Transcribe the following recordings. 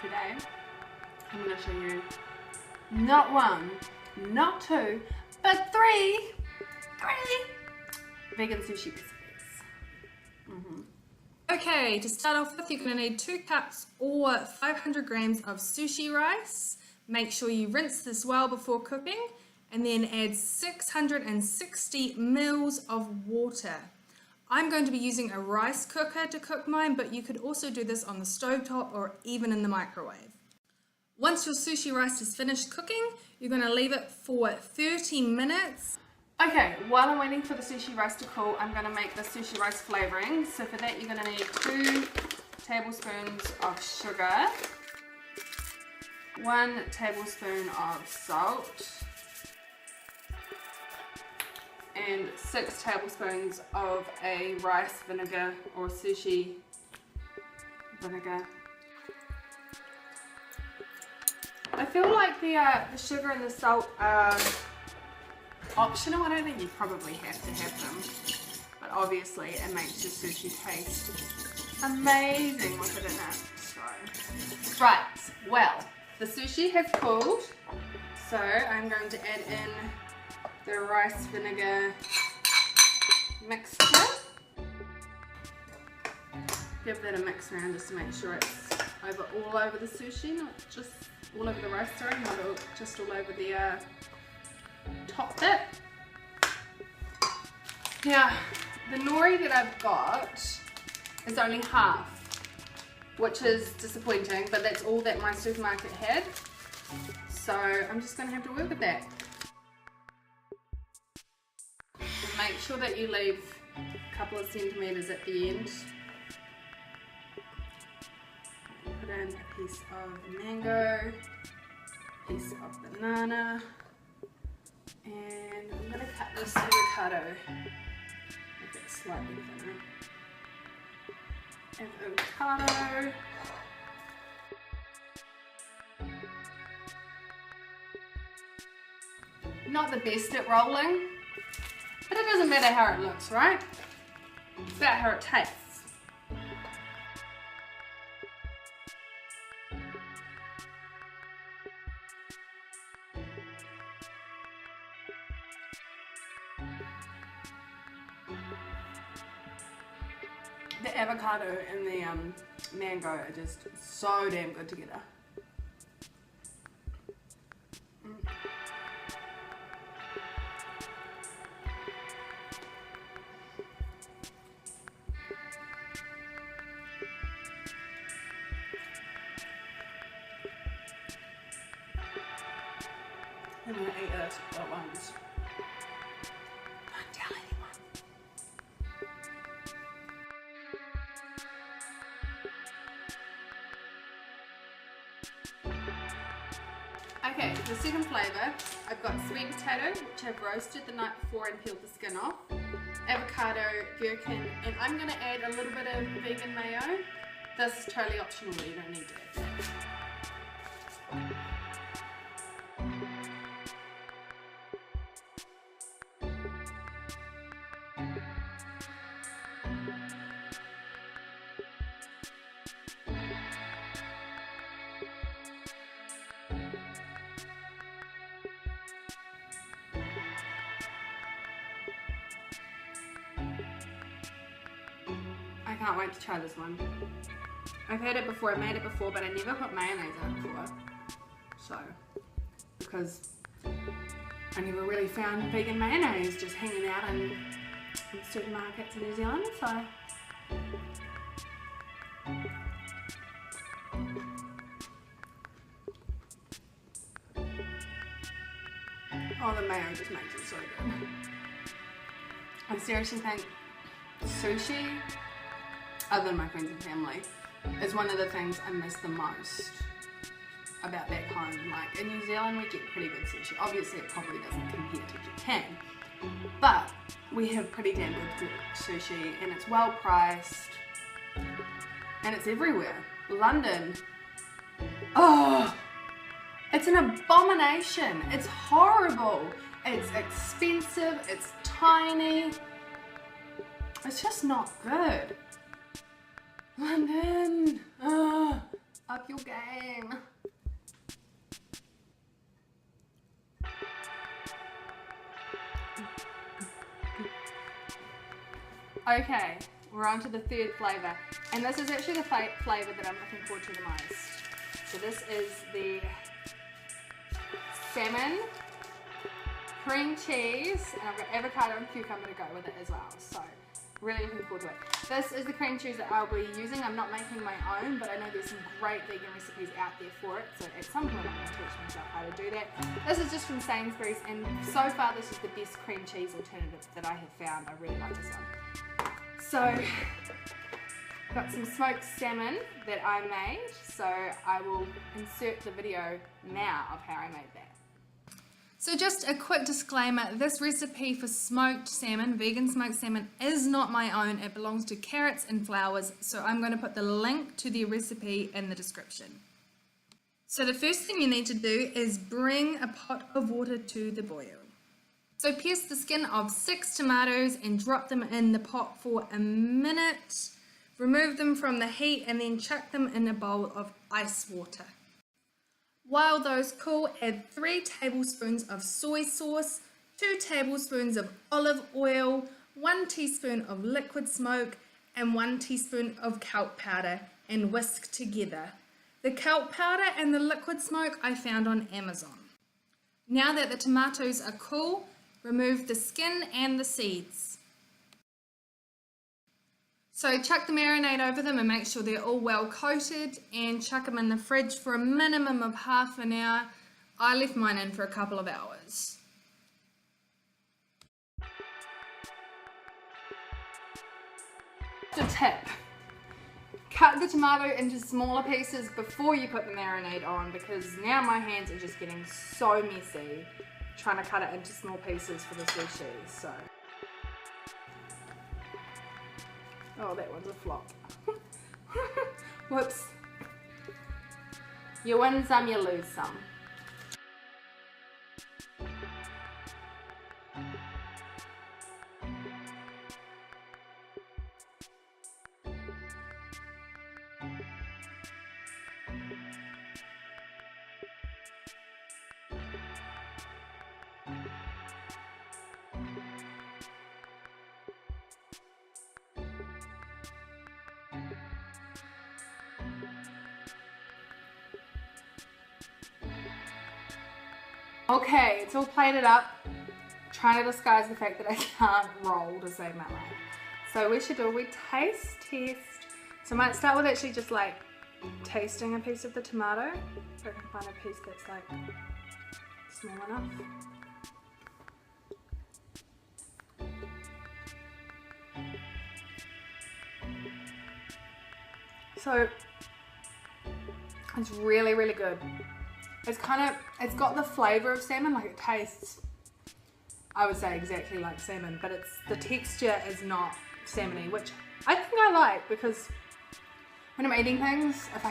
Today, I'm going to show you not one, not two, but three vegan sushi recipes. Okay, to start off with, you're going to need 2 cups or 500 grams of sushi rice. Make sure you rinse this well before cooking, and then add 660 mils of water. I'm going to be using a rice cooker to cook mine, but you could also do this on the stovetop or even in the microwave. Once your sushi rice is finished cooking, you're going to leave it for 30 minutes. Okay, while I'm waiting for the sushi rice to cool, I'm going to make the sushi rice flavouring. So for that, you're going to need 2 tablespoons of sugar, 1 tablespoon of salt, and 6 tablespoons of a rice vinegar or sushi vinegar. I feel like the sugar and the salt are optional. I don't think you probably have to have them, but obviously it makes your sushi taste amazing with it in it. So, right, well, the sushi has cooled, so I'm going to add in the rice vinegar mixture. Give that a mix around just to make sure it's all over the sushi, not just all over the rice, sorry, not just all over the top bit. Now, the nori that I've got is only half, which is disappointing, but that's all that my supermarket had. So I'm just going to have to work with that. Make sure that you leave a couple of centimeters at the end. Put in a piece of mango, a piece of banana, and I'm going to cut this avocado, make it slightly thinner. Avocado. Not the best at rolling, but it doesn't matter how it looks, right? It's about how it tastes. The avocado and the mango are just so damn good together. I'm gonna eat it at once. Don't tell anyone. Okay, the second flavour, I've got sweet potato, which I've roasted the night before and peeled the skin off, avocado, gherkin, and I'm going to add a little bit of vegan mayo. This is totally optional, you don't need to add that. I can't wait to try this one. I've had it before, I made it before, but I never put mayonnaise in it before. So, because I never really found vegan mayonnaise just hanging out in supermarkets in New Zealand, so. Oh, the mayo just makes it so good. I seriously think sushi, other than my friends and family, is one of the things I miss the most about back home. Like in New Zealand we get pretty good sushi. Obviously it probably doesn't compare to Japan, but we have pretty damn good sushi and it's well priced and it's everywhere. London, oh, it's an abomination. It's horrible. It's expensive, it's tiny. It's just not good. London, Up your game. Okay, we're on to the third flavour. And this is actually the flavour that I'm looking forward to the most. So this is the salmon, cream cheese, and I've got avocado and cucumber to go with it as well. So really looking forward to it. This is the cream cheese that I'll be using. I'm not making my own, but I know there's some great vegan recipes out there for it. So at some point I'm going to teach myself how to do that. This is just from Sainsbury's, and so far this is the best cream cheese alternative that I have found. I really like this one. So, got some smoked salmon that I made, so I will insert the video now of how I made that. So just a quick disclaimer, this recipe for smoked salmon, vegan smoked salmon, is not my own. It belongs to Carrots and Flowers, so I'm going to put the link to the recipe in the description. So the first thing you need to do is bring a pot of water to the boil. So pierce the skin of 6 tomatoes and drop them in the pot for a minute. Remove them from the heat and then chuck them in a bowl of ice water. While those cool, add 3 tablespoons of soy sauce, 2 tablespoons of olive oil, 1 teaspoon of liquid smoke, and 1 teaspoon of kelp powder, and whisk together. The kelp powder and the liquid smoke I found on Amazon. Now that the tomatoes are cool, remove the skin and the seeds. So chuck the marinade over them and make sure they're all well coated, and chuck them in the fridge for a minimum of half an hour. I left mine in for a couple of hours. Just a tip. Cut the tomato into smaller pieces before you put the marinade on, because now my hands are just getting so messy trying to cut it into small pieces for the sushi. So, oh, that one's a flop. Whoops. You win some, you lose some. Okay, it's all plated up. Trying to disguise the fact that I can't roll to save my life. So we should do a taste test. So I might start with actually just like tasting a piece of the tomato. If I can find a piece that's like small enough. So it's really, really good. It's got the flavour of salmon, like it tastes, I would say, exactly like salmon, but the texture is not salmony, which I think I like, because when I'm eating things, if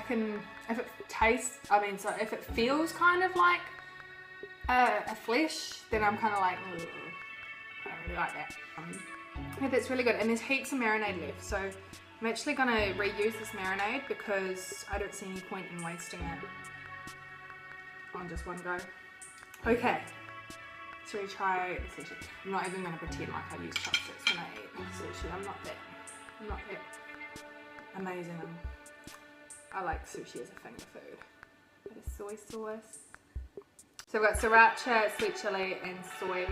it feels kind of like a flesh, then I'm kind of like, ugh, I don't really like that. Yeah, that's really good, and there's heaps of marinade left, so I'm actually going to reuse this marinade because I don't see any point in wasting it on just one go. Okay, so we try sushi. I'm not even going to pretend like I use chopsticks when I eat sushi. I'm not that amazing. I like sushi as a finger food. Bit of soy sauce. So we've got sriracha, sweet chili, and soy.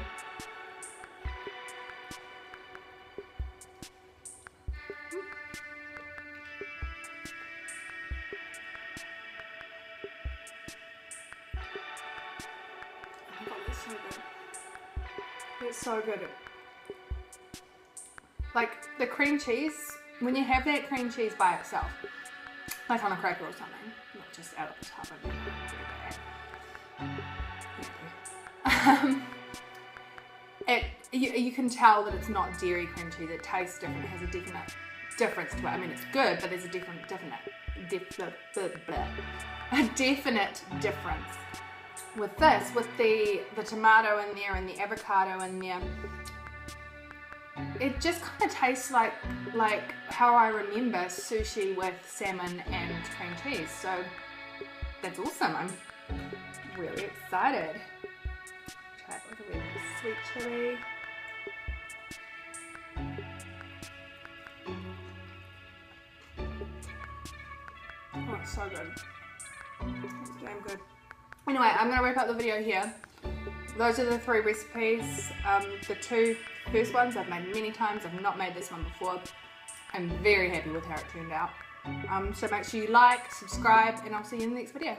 It's so good. Like the cream cheese, when you have that cream cheese by itself, like on a cracker or something, not just out of the tub, you can tell that it's not dairy cream cheese. It tastes different. It has a definite difference to it. I mean, it's good, but there's a definite difference. With this, with the tomato in there and the avocado in there, it just kind of tastes like how I remember sushi with salmon and cream cheese. So that's awesome. I'm really excited. Try it with a bit of sweet chili. Oh, it's so good. It's damn good. Anyway, I'm going to wrap up the video here. Those are the 3 recipes. The 2 first ones I've made many times. I've not made this one before. I'm very happy with how it turned out. So make sure you like, subscribe, and I'll see you in the next video.